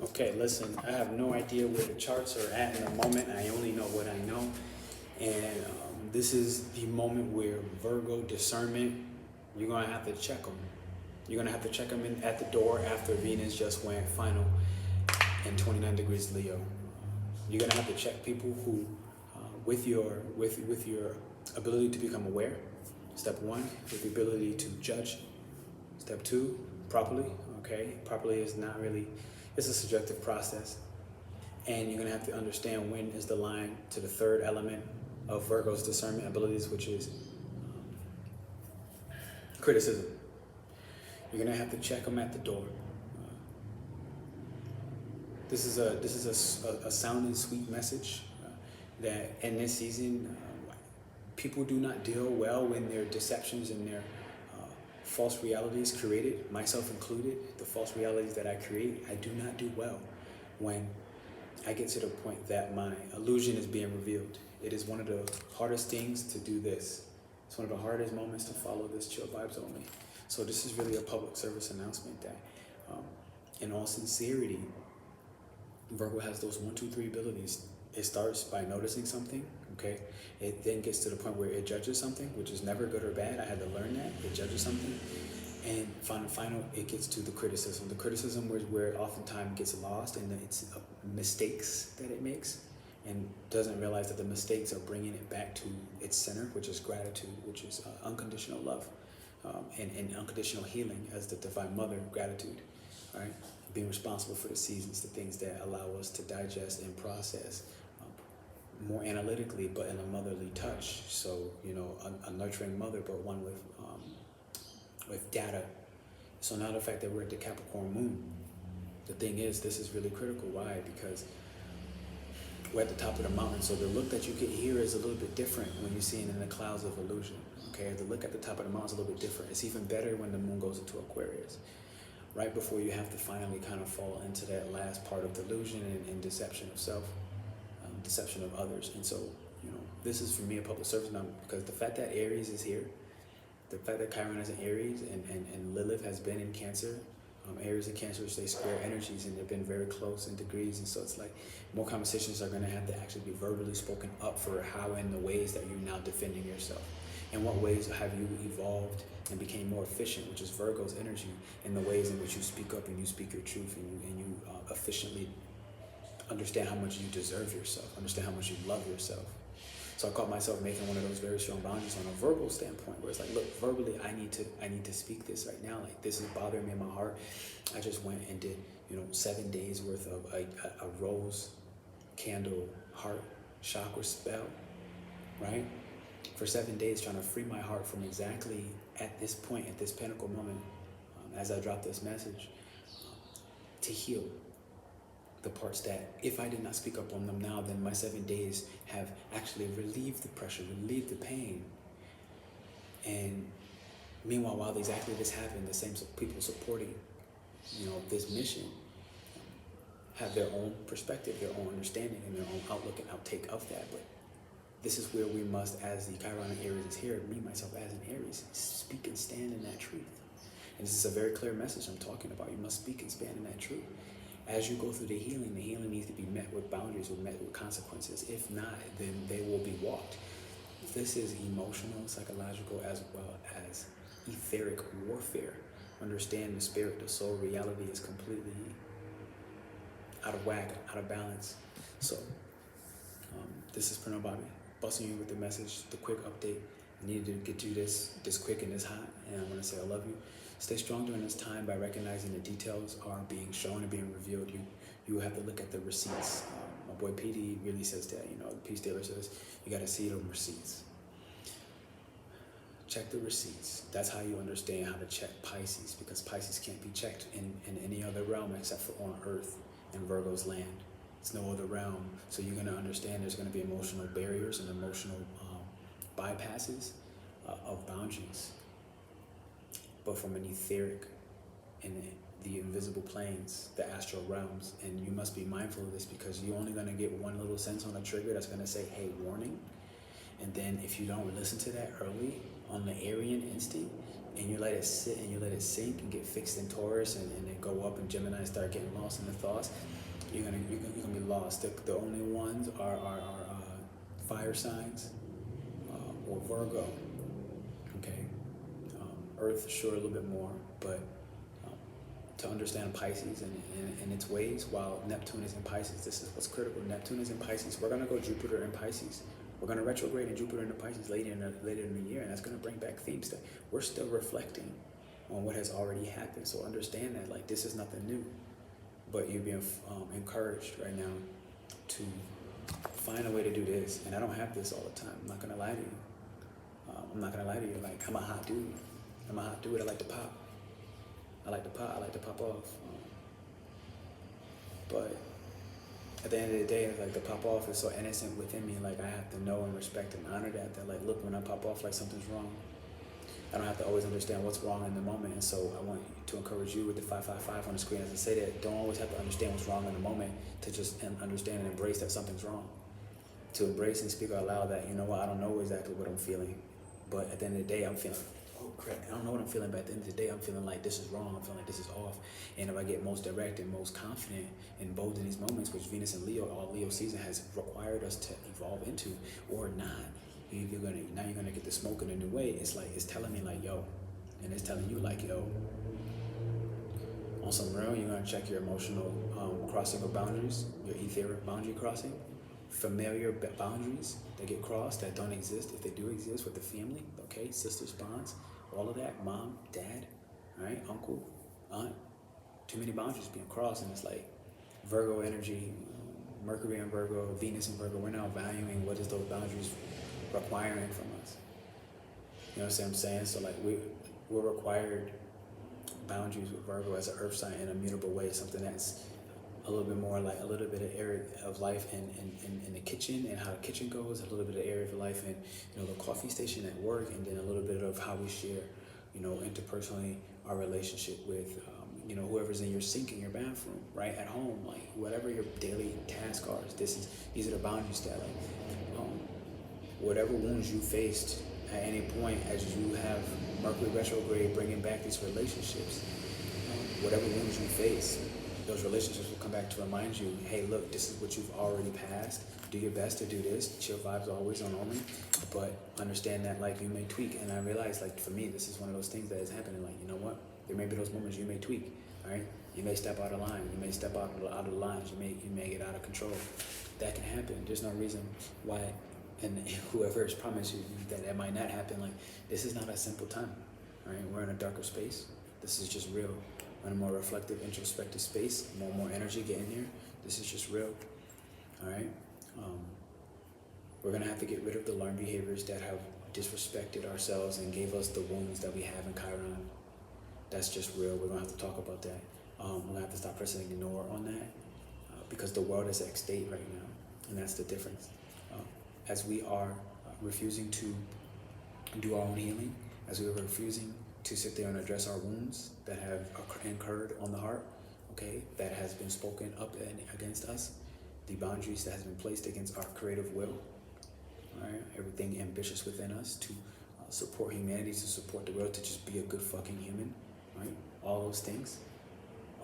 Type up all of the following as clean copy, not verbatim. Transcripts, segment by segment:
Okay, listen, I have no idea where the charts are at in the moment. I only know what I know. And this is the moment where Virgo discernment, you're going to have to check them. You're going to have to check them in at the door after Venus just went final in 29 degrees Leo. You're going to have to check people who, with your ability to become aware, step one, with the ability to judge, step two, properly, okay? Properly is not really, it's a subjective process. And you're gonna have to understand when is the line to the third element of Virgo's discernment abilities, which is criticism. You're gonna have to check them at the door. This is a sound and sweet message that in this season, people do not deal well when their deceptions and their false realities created, myself included, the false realities that I create, I do not do well when I get to the point that my illusion is being revealed. It is one of the hardest things to do this. It's one of the hardest moments to follow this chill vibes only. So this is really a public service announcement that, in all sincerity, Virgo has those 1, 2, 3 abilities. It starts by noticing something, okay? It then gets to the point where it judges something, which is never good or bad. I had to learn that. It judges something. And final, it gets to the criticism. The criticism is where it oftentimes gets lost in its mistakes that it makes and doesn't realize that the mistakes are bringing it back to its center, which is gratitude, which is unconditional love and unconditional healing as the Divine Mother, gratitude, all right? Being responsible for the seasons, the things that allow us to digest and process more analytically, but in a motherly touch. So, you know, a nurturing mother, but one with data. So now the fact that we're at the Capricorn moon, the thing is, this is really critical. Why? Because we're at the top of the mountain. So the look that you get here is a little bit different when you're seeing in the clouds of illusion. Okay, the look at the top of the mountain is a little bit different. It's even better when the moon goes into Aquarius, right before you have to finally kind of fall into that last part of delusion and deception of self, deception of others. And so, you know, this is for me a public service now, because the fact that Aries is here, the fact that Chiron is in Aries and Lilith has been in Cancer, Aries and Cancer, they square energies and they've been very close in degrees. And so it's like more conversations are going to have to actually be verbally spoken up for how and the ways that you're now defending yourself. In what ways have you evolved and became more efficient, which is Virgo's energy, in the ways in which you speak up and you speak your truth and you efficiently understand how much you deserve yourself, understand how much you love yourself. So I caught myself making one of those very strong boundaries on a verbal standpoint, where it's like, look, verbally, I need to speak this right now. Like, this is bothering me in my heart. I just went and did, you know, 7 days worth of a rose candle heart chakra spell, right? For 7 days, trying to free my heart from exactly at this point, at this pinnacle moment, as I drop this message, to heal the parts that, if I did not speak up on them now, then my 7 days have actually relieved the pressure, relieved the pain. And meanwhile, while exactly this happened, the same people supporting, you know, this mission have their own perspective, their own understanding, and their own outlook and outtake of that. But this is where we must, as the Chiron in Aries is here, me, myself, as an Aries, speak and stand in that truth. And this is a very clear message I'm talking about. You must speak and stand in that truth. As you go through the healing needs to be met with boundaries or met with consequences. If not, then they will be walked. This is emotional, psychological, as well as etheric warfare. Understand the spirit, the soul, reality is completely out of whack, out of balance. So, this is Pernell Bobby, busting you with the message, the quick update. I needed to get you this quick and this hot, and I want to say I love you. Stay strong during this time by recognizing the details are being shown and being revealed. You have to look at the receipts. My boy PD really says that, you know, the peace dealer says, you got to see the receipts. Check the receipts. That's how you understand how to check Pisces, because Pisces can't be checked in any other realm except for on Earth and Virgo's land. It's no other realm. So you're going to understand there's going to be emotional barriers and emotional bypasses of boundaries, but from an etheric and the invisible planes, the astral realms. And you must be mindful of this, because you're only going to get one little sense on a trigger that's going to say, hey, warning. And then if you don't listen to that early on the Aryan instinct, and you let it sit and you let it sink and get fixed in Taurus and then go up in Gemini and start getting lost in the thoughts, you're gonna be lost. The only ones are fire signs or Virgo. Okay, Earth sure a little bit more, but to understand Pisces and its ways, while Neptune is in Pisces, this is what's critical. Neptune is in Pisces. We're gonna go Jupiter in Pisces. We're gonna retrograde in Jupiter into Pisces later in the year, and that's gonna bring back themes that we're still reflecting on what has already happened. So understand that, like, this is nothing new, but you're being encouraged right now to find a way to do this. And I don't have this all the time. I'm not gonna lie to you. Like, I'm a hot dude. I like to pop. I like to pop off. But at the end of the day, like, the pop off is so innocent within me. Like, I have to know and respect and honor that like, look, when I pop off, like, something's wrong. I don't have to always understand what's wrong in the moment. And so I want to encourage you with the 555 on the screen, as I say that, don't always have to understand what's wrong in the moment to just understand and embrace that something's wrong. To embrace and speak out loud that, you know what, I don't know exactly what I'm feeling, but at the end of the day, I'm feeling, oh crap, I don't know what I'm feeling, but at the end of the day, I'm feeling like this is wrong. I'm feeling like this is off. And if I get most direct and most confident and bold in these moments, which Venus and Leo, all Leo season has required us to evolve into, or not, you're gonna get the smoke in a new way. It's like, it's telling me like, yo, and it's telling you like, yo, on some real, you're gonna check your emotional crossing of boundaries, your etheric boundary crossing, familiar boundaries that get crossed that don't exist, if they do exist, with the family, okay, sisters, bonds, all of that, mom, dad, all right, uncle, aunt, too many boundaries being crossed. And it's like Virgo energy, Mercury in Virgo, Venus in Virgo, we're now valuing what is those boundaries requiring from us. You know what I'm saying? So like we're required boundaries with Virgo as an earth sign in a mutable way, something that's a little bit more like a little bit of area of life in the kitchen and how the kitchen goes, a little bit of area of life in, you know, the coffee station at work, and then a little bit of how we share, you know, interpersonally our relationship with, you know, whoever's in your sink in your bathroom, right, at home, like whatever your daily tasks are. These are the boundaries that, like, whatever wounds you faced at any point as you have Mercury retrograde bringing back these relationships, whatever wounds you face, those relationships will come back to remind you, hey, look, this is what you've already passed. Do your best to do this. Chill vibes always on only, but understand that, like, you may tweak. And I realize, like, for me, this is one of those things that is happening. Like, you know what? There may be those moments you may tweak, all right? You may step out of line. You may step out of the lines. You may get out of control. That can happen. There's no reason why, and whoever has promised you that might not happen. Like, this is not a simple time, all right? We're in a darker space. This is just real. In a more reflective, introspective space, more energy getting here. This is just real, all right? We're gonna have to get rid of the learned behaviors that have disrespected ourselves and gave us the wounds that we have in Chiron. That's just real. We're gonna have to talk about that. We're gonna have to stop pressing ignore on that because the world is at state right now, and that's the difference. As we are refusing to do our own healing, as we are refusing to sit there and address our wounds that have incurred on the heart, okay, that has been spoken up and against us, the boundaries that has been placed against our creative will, all right, everything ambitious within us to support humanity, to support the world, to just be a good fucking human, right? All those things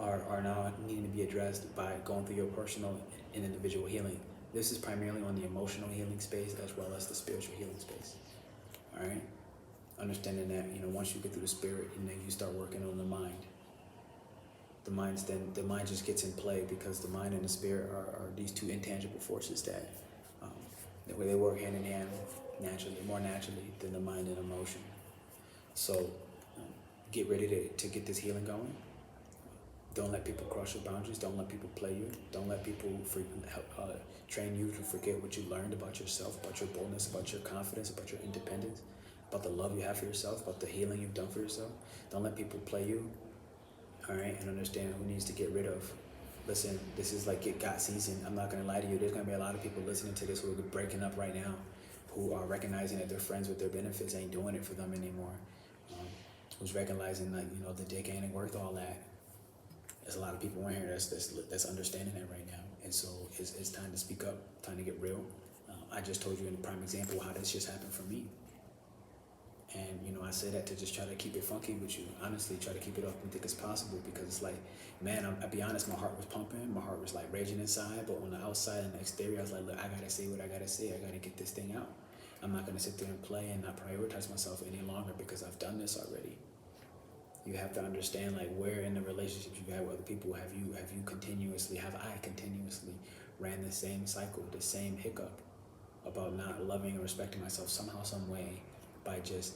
are now needing to be addressed by going through your personal and individual healing. This is primarily on the emotional healing space as well as the spiritual healing space, all right? Understanding that, you know, once you get through the spirit and then you start working on the mind, the mind just gets in play because the mind and the spirit are these two intangible forces that the way they work hand in hand naturally, more naturally than the mind and emotion. So get ready to get this healing going. Don't let people cross your boundaries. Don't let people play you. Don't let people train you to forget what you learned about yourself, about your boldness, about your confidence, about your independence, about the love you have for yourself, about the healing you've done for yourself. Don't let people play you, all right? And understand who needs to get rid of. Listen, this is like Get Got season. I'm not gonna lie to you. There's gonna be a lot of people listening to this who are breaking up right now, who are recognizing that their friends with their benefits ain't doing it for them anymore. Who's recognizing, like, you know, the dick ain't worth all that. There's a lot of people in here that's understanding that right now. And so it's time to speak up, time to get real. I just told you in a prime example how this just happened for me. And, you know, I say that to just try to keep it funky with you. Honestly, try to keep it authentic as possible, because it's like, man, I'll be honest, my heart was pumping. My heart was like raging inside, but on the outside and the exterior, I was like, look, I gotta say what I gotta say. I gotta get this thing out. I'm not gonna sit there and play and not prioritize myself any longer because I've done this already. You have to understand, like, where in the relationships you've had with other people have I continuously ran the same cycle, the same hiccup about not loving or respecting myself somehow, some way, by just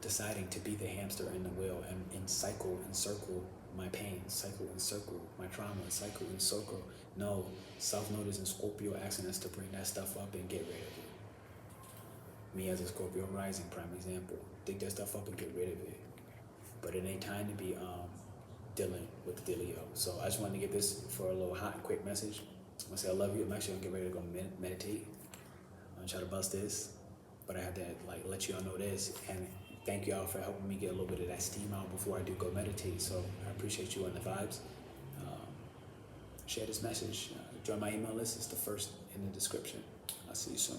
deciding to be the hamster in the wheel and cycle and circle my pain, cycle and circle my trauma, cycle and circle. No, South Node is in Scorpio, asking us to bring that stuff up and get rid of it. Me as a Scorpio rising, prime example, dig that stuff up and get rid of it. But it ain't time to be dealing with the dealio. So I just wanted to get this for a little hot and quick message. I'm gonna say I love you. I'm actually gonna get ready to go meditate. I'm gonna try to bust this, but I have to like let you all know this, and thank you all for helping me get a little bit of that steam out before I do go meditate. So I appreciate you on the vibes. Share this message. Join my email list. It's the first in the description. I'll see you soon.